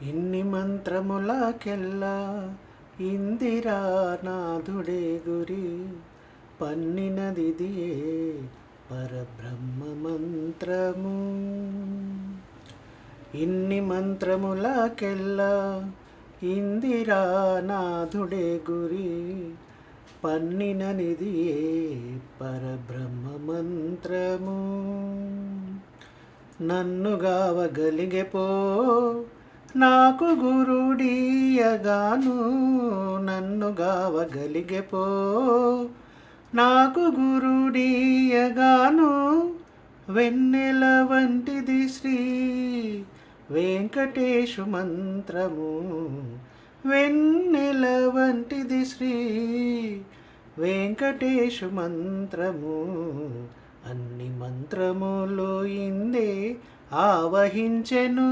ఇన్ని మంత్రములకెల్లా ఇందిరానాథుడే గురి పన్నినదిదియే పరబ్రహ్మ మంత్రము. ఇన్ని మంత్రములకెల్లా ఇందిరానాథుడే గురి పన్నిననిదియే పరబ్రహ్మ మంత్రము. నన్ను గావగలిగే పో నాకు గురుడీయగాను, నన్ను గావగలిగే పో నాకు గురుడీయగాను. వెన్నెల వంటిది శ్రీ వెంకటేశు మంత్రము, వెన్నెల వంటిది శ్రీ వెంకటేశు మంత్రము. అన్ని మంత్రములు ఇందే ఆవహించెను.